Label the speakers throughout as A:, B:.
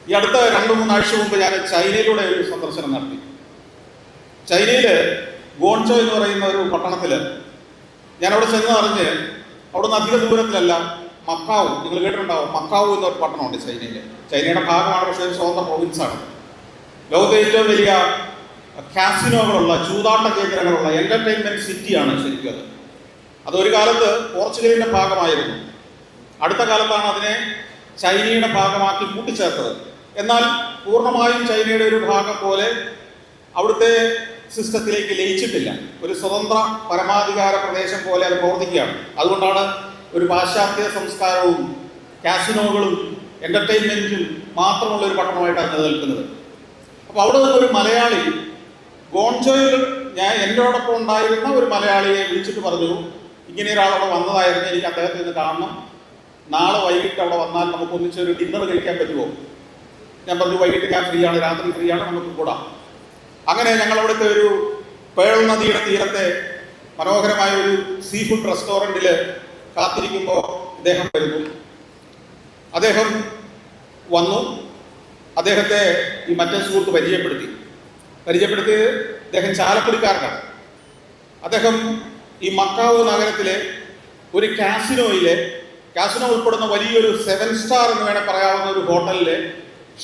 A: ഈ അടുത്ത 2-3 ആഴ്ച മുമ്പ് ഞാൻ ചൈനയിലൂടെ ഒരു സന്ദർശനം നടത്തി. ചൈനയിൽ ഗോൺചോ എന്ന് പറയുന്ന ഒരു പട്ടണത്തിൽ ഞാൻ അവിടെ ചെന്ന് അറിഞ്ഞ്, അവിടെ നിന്ന് അധിക ദൂരത്തിലല്ല, മക്കാവു, നിങ്ങൾ കേട്ടിട്ടുണ്ടാവും, മക്കാവു എന്നൊരു പട്ടണമുണ്ട് ചൈനയിൽ. ചൈനയുടെ ഭാഗമാണ്, പക്ഷേ ഒരു സ്വതന്ത്ര പ്രൊവിൻസാണ്. ലോകത്തെ ഏറ്റവും വലിയ കാസിനോകളുള്ള, ചൂതാട്ട കേന്ദ്രങ്ങളുള്ള എന്റർടൈൻമെന്റ് സിറ്റിയാണ് ശരിക്കും. അതൊരു കാലത്ത് പോർച്ചുഗലിന്റെ ഭാഗമായിരുന്നു. അടുത്ത കാലത്താണ് അതിനെ ചൈനയുടെ ഭാഗമാക്കി കൂട്ടിച്ചേർത്തത്. എന്നാൽ പൂർണ്ണമായും ചൈനയുടെ ഒരു ഭാഗം പോലെ അവിടുത്തെ സിസ്റ്റത്തിലേക്ക് ലയിച്ചിട്ടില്ല. ഒരു സ്വതന്ത്ര പരമാധികാര പ്രദേശം പോലെ അത് പ്രവർത്തിക്കുകയാണ്. അതുകൊണ്ടാണ് ഒരു പാശ്ചാത്യ സംസ്കാരവും കാസിനോകളും എന്റർടൈൻമെന്റും മാത്രമുള്ള ഒരു പട്ടണമായിട്ടാണ് നിലനിൽക്കുന്നത്. അപ്പോൾ അവിടെ നിന്നൊരു മലയാളി ഗോൺചോയിൽ എന്നോടൊപ്പം ഉണ്ടായിരുന്ന ഒരു മലയാളിയെ വിളിച്ചിട്ട് പറഞ്ഞു, ഇങ്ങനെ ഒരാളവിടെ വന്നതായിരുന്നു, എനിക്ക് അദ്ദേഹത്തെ ഒന്ന് കാണണം, നാളെ വൈകിട്ട് അവിടെ വന്നാൽ നമുക്ക് ഒന്നിച്ചൊരു ഡിന്നർ കഴിക്കാൻ പറ്റുമോ? ഞാൻ പറഞ്ഞു, വൈകിട്ട് ഞാൻ ഫ്രീ ആണ്, രാത്രി ഫ്രീ ആണ്, നമുക്ക് കൂടാം. അങ്ങനെ ഞങ്ങൾ അവിടുത്തെ ഒരു പേൾ നദിയുടെ തീരത്തെ മനോഹരമായ ഒരു സീ ഫുഡ് റെസ്റ്റോറൻറ്റിൽ കാത്തിരിക്കുമ്പോൾ അദ്ദേഹം വരുന്നു. അദ്ദേഹം വന്നു. അദ്ദേഹത്തെ ഈ മറ്റേ സുഹൃത്ത് പരിചയപ്പെടുത്തി. അദ്ദേഹം ചാലക്കുടിക്കാരനാണ്. അദ്ദേഹം ഈ മക്കാവു നഗരത്തിലെ ഒരു കാസിനോ ഉൾപ്പെടുന്ന വലിയൊരു 7 സ്റ്റാർ എന്ന് വേണേൽ പറയാവുന്ന ഒരു ഹോട്ടലിലെ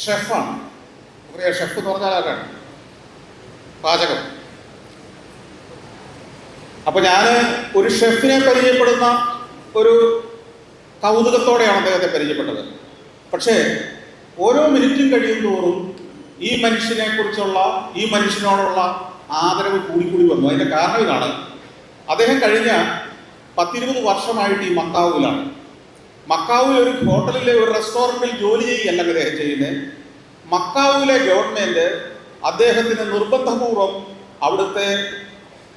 A: ഷെഫാണ്. ഷെഫ് എന്ന് പറഞ്ഞാൽ ആരാണ്? പാചകം. അപ്പൊ ഞാൻ ഒരു ഷെഫിനെ പരിചയപ്പെടുന്ന ഒരു കൗതുകത്തോടെയാണ് അദ്ദേഹത്തെ പരിചയപ്പെട്ടത്. പക്ഷേ ഓരോ മിനിറ്റും കഴിയും തോറും ഈ മനുഷ്യനോടുള്ള ആദരവ് കൂടിക്കൂടി വന്നു. അതിന്റെ കാരണം ഇതാണ്, അദ്ദേഹം കഴിഞ്ഞ 10-20 വർഷമായിട്ട് ഈ മക്കാവുവിലാണ്. മക്കാവുവിൽ ഒരു ഹോട്ടലിലെ ഒരു റെസ്റ്റോറൻറ്റിൽ ജോലി ചെയ്യല്ല അദ്ദേഹം ചെയ്യുന്നത്. മക്കാവുവിലെ ഗവൺമെന്റ് അദ്ദേഹത്തിന് നിർബന്ധപൂർവം അവിടുത്തെ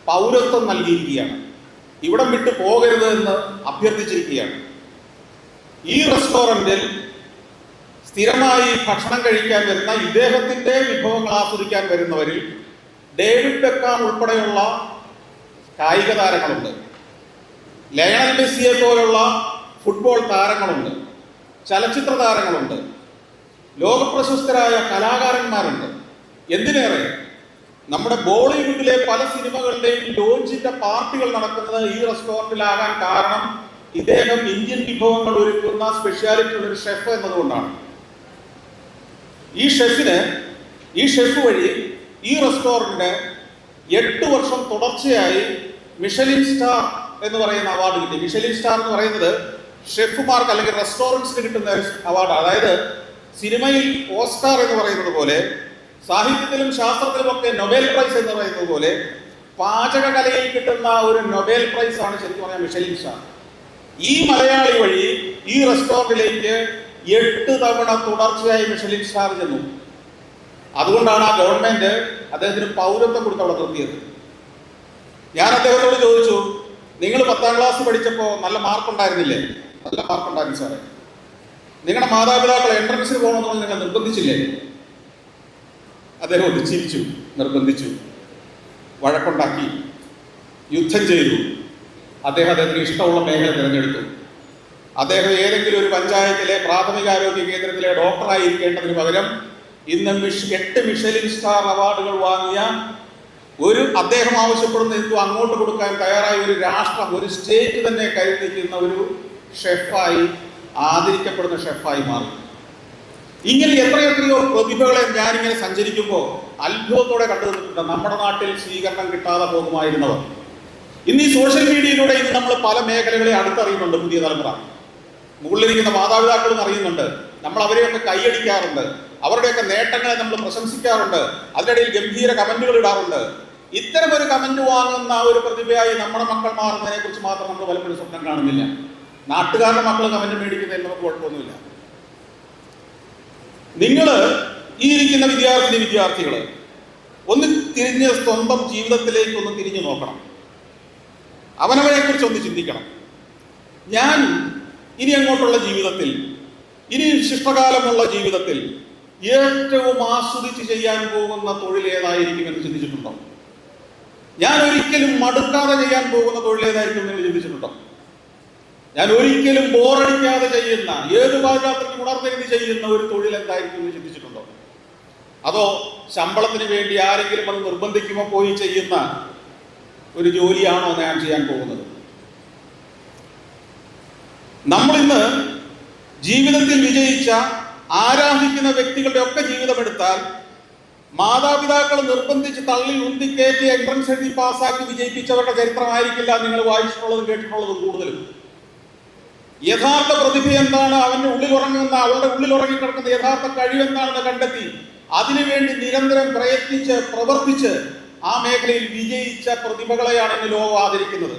A: പൗരത്വം നൽകിയിരിക്കുകയാണ്. ഇവിടം വിട്ട് പോകരുത് എന്ന് അഭ്യർത്ഥിച്ചിരിക്കുകയാണ്. ഈ റെസ്റ്റോറൻറ്റിൽ സ്ഥിരമായി ഭക്ഷണം കഴിക്കാൻ വരുന്ന, ഇദ്ദേഹത്തിന്റെ വിഭവങ്ങൾ ആസ്വദിക്കാൻ വരുന്നവരിൽ ഡേവിഡ് ബെക്കാം ഉൾപ്പെടെയുള്ള കായിക താരങ്ങളുണ്ട്, ലയണൽ മെസ്സിയെ പോലുള്ള ഫുട്ബോൾ താരങ്ങളുണ്ട്, ചലച്ചിത്ര താരങ്ങളുണ്ട്, ലോകപ്രശസ്തരായ കലാകാരന്മാരുണ്ട്. എന്തിനേറെ, നമ്മുടെ ബോളിവുഡിലെ പല സിനിമകളുടെയും ലോഞ്ചിന്റെ പാർട്ടികൾ നടക്കുന്നത് ഈ റെസ്റ്റോറൻറ്റിലാകാൻ കാരണം ഇദ്ദേഹം ഇന്ത്യൻ വിഭവങ്ങൾ ഒരുക്കുന്ന സ്പെഷ്യാലിറ്റി ഉള്ളൊരു ഷെഫ് എന്നതുകൊണ്ടാണ്. ഈ ഷെഫ് വഴി ഈ റെസ്റ്റോറൻറ്റിന് 8 വർഷം തുടർച്ചയായി മിഷലിൻ സ്റ്റാർ എന്ന് പറയുന്ന അവാർഡ് കിട്ടി. മിഷലിൻ സ്റ്റാർ എന്ന് പറയുന്നത് ഷെഫുമാർക്ക് അല്ലെങ്കിൽ റെസ്റ്റോറൻറ്റ്സിന് കിട്ടുന്ന അവാർഡ്. അതായത് സിനിമയിൽ ഓസ്കാർ എന്ന് പറയുന്നത് പോലെ, സാഹിത്യത്തിലും ശാസ്ത്രത്തിലുമൊക്കെ നൊബേൽ പ്രൈസ് എന്ന് പറയുന്നത് പോലെ, പാചക കലയിൽ കിട്ടുന്ന ഒരു നൊബേൽ പ്രൈസ് ആണ് ശരിക്കും പറഞ്ഞാൽ മിഷലിൻ സ്റ്റാർ. ഈ മലയാളി വഴി ഈ റെസ്റ്റോറൻറ്റിലേക്ക് 8 തവണ തുടർച്ചയായി മിഷലിൻ സ്റ്റാർ ചെന്നു. അതുകൊണ്ടാണ് ആ ഗവൺമെന്റ് അദ്ദേഹത്തിന് പൗരത്വം കൊടുത്ത് അവിടെ നിർത്തിയത്. ഞാൻ അദ്ദേഹത്തോട് ചോദിച്ചു, നിങ്ങൾ 10ാം ക്ലാസ് പഠിച്ചപ്പോൾ നല്ല മാർക്കുണ്ടായിരുന്നില്ലേ? നല്ല മാർക്കുണ്ടായിരുന്നു സാറേ. നിങ്ങളുടെ മാതാപിതാക്കൾ എൻട്രൻസിന് പോകണമെന്ന് നിങ്ങൾ നിർബന്ധിച്ചില്ലേ? അദ്ദേഹം ഒന്ന് ചിരിച്ചു, നിർബന്ധിച്ചു, വഴക്കുണ്ടാക്കി, യുദ്ധം ചെയ്തു. അദ്ദേഹത്തിന് ഇഷ്ടമുള്ള മേഖല തിരഞ്ഞെടുത്തു. അദ്ദേഹം ഏതെങ്കിലും ഒരു പഞ്ചായത്തിലെ പ്രാഥമികാരോഗ്യ കേന്ദ്രത്തിലെ ഡോക്ടറായിരിക്കേണ്ടതിന് പകരം ഇന്ന് 8 മിഷലിൻ സ്റ്റാർ അവാർഡുകൾ വാങ്ങിയ അദ്ദേഹം ആവശ്യപ്പെടുന്ന എന്തും അങ്ങോട്ട് കൊടുക്കാൻ തയ്യാറായ ഒരു രാഷ്ട്രം, ഒരു സ്റ്റേറ്റ് തന്നെ കരുതിക്കുന്ന ഒരു ഷെഫായി, ആദരിക്കപ്പെടുന്ന ഷെഫായി മാറി. ഇങ്ങനെ എത്രയെത്രയോ പ്രതിഭകളെ ഞാനിങ്ങനെ സഞ്ചരിക്കുമ്പോൾ അത്ഭുതത്തോടെ കണ്ടു നിന്നിട്ടുണ്ട്. നമ്മുടെ നാട്ടിൽ സ്വീകരണം കിട്ടാതെ പോകുമായിരുന്നവർ ഇന്ന് ഈ സോഷ്യൽ മീഡിയയിലൂടെ ഇന്ന് നമ്മൾ പല മേഖലകളെ അടുത്തറിയുന്നുണ്ട്. പുതിയ തലമുറ മുകളിലിരിക്കുന്ന മാതാപിതാക്കളും അറിയുന്നുണ്ട്. നമ്മൾ അവരെയൊക്കെ കൈയടിക്കാറുണ്ട്, അവരുടെയൊക്കെ നേട്ടങ്ങളെ നമ്മൾ പ്രശംസിക്കാറുണ്ട്, അതിനിടയിൽ ഗംഭീര കമന്റുകൾ ഇടാറുണ്ട്. ഇത്തരമൊരു കമന്റ് വാങ്ങുന്ന ഒരു പ്രതിഭയായി നമ്മുടെ മക്കൾ മാറുന്നതിനെ കുറിച്ച് മാത്രം നമ്മൾ പലപ്പോഴും സ്വപ്നം കാണുന്നില്ല. നാട്ടുകാരുടെ മക്കൾ കമന്റ് മേടിക്കുന്നതിൽ നമുക്ക് കുഴപ്പമൊന്നുമില്ല. നിങ്ങൾ ഈ ഇരിക്കുന്ന വിദ്യാർത്ഥികൾ ഒന്ന് തിരിഞ്ഞ് സ്വന്തം ജീവിതത്തിലേക്ക് ഒന്ന് തിരിഞ്ഞു നോക്കണം. അവനവനെ കുറിച്ച് ഒന്ന് ചിന്തിക്കണം. ഞാൻ ഇനി അങ്ങോട്ടുള്ള ജീവിതത്തിൽ, ഇനി ശിഷ്ടകാലമുള്ള ജീവിതത്തിൽ ഏറ്റവും ആസ്വദിച്ച് ചെയ്യാൻ പോകുന്ന തൊഴിൽ ഏതായിരിക്കും എന്ന് ചിന്തിച്ചിട്ടുണ്ടോ? ഞാൻ ഒരിക്കലും മടുക്കാതെ ചെയ്യാൻ പോകുന്ന തൊഴിൽ ഏതായിരിക്കും എന്ന് ചിന്തിച്ചിട്ടുണ്ടോ? ഞാൻ ഒരിക്കലും ബോറടിക്കാതെ ചെയ്യുന്ന, ഏത് പാതിരാത്രിക്കും ഉണർന്നിരുന്ന് ചെയ്യുന്ന ഒരു തൊഴിൽ എന്തായിരിക്കും എന്ന് ചിന്തിച്ചിട്ടുണ്ടോ? അതോ ശമ്പളത്തിന് വേണ്ടി ആരെങ്കിലും അത് നിർബന്ധിക്കുമ്പോൾ പോയി ചെയ്യുന്ന ഒരു ജോലിയാണോ ഞാൻ ചെയ്യാൻ പോകുന്നത്? നമ്മളിന്ന് ജീവിതത്തിൽ വിജയിച്ച, ആരാധിക്കുന്ന വ്യക്തികളുടെ ഒക്കെ ജീവിതം എടുത്താൽ മാതാപിതാക്കൾ നിർബന്ധിച്ച് തള്ളി ഉന്തിക്കയറ്റി എൻട്രൻസ് എഴുതി പാസ്സാക്കി വിജയിപ്പിച്ചവരുടെ ചരിത്രമായിരിക്കില്ല നിങ്ങൾ വായിച്ചിട്ടുള്ളതും കേട്ടിട്ടുള്ളതും കൂടുതലും. യഥാർത്ഥ പ്രതിഭ എന്താണ്, അവന്റെ ഉള്ളിലുറങ്ങുന്ന, അവളുടെ ഉള്ളിലുറങ്ങിക്കിടക്കുന്ന യഥാർത്ഥ കഴിവെന്താണെന്ന് കണ്ടെത്തി അതിനുവേണ്ടി നിരന്തരം പ്രയത്നിച്ച് പ്രവർത്തിച്ച് ആ മേഖലയിൽ വിജയിച്ച പ്രതിഭകളെയാണ് ഇന്ന് ലോകം ആദരിക്കുന്നത്.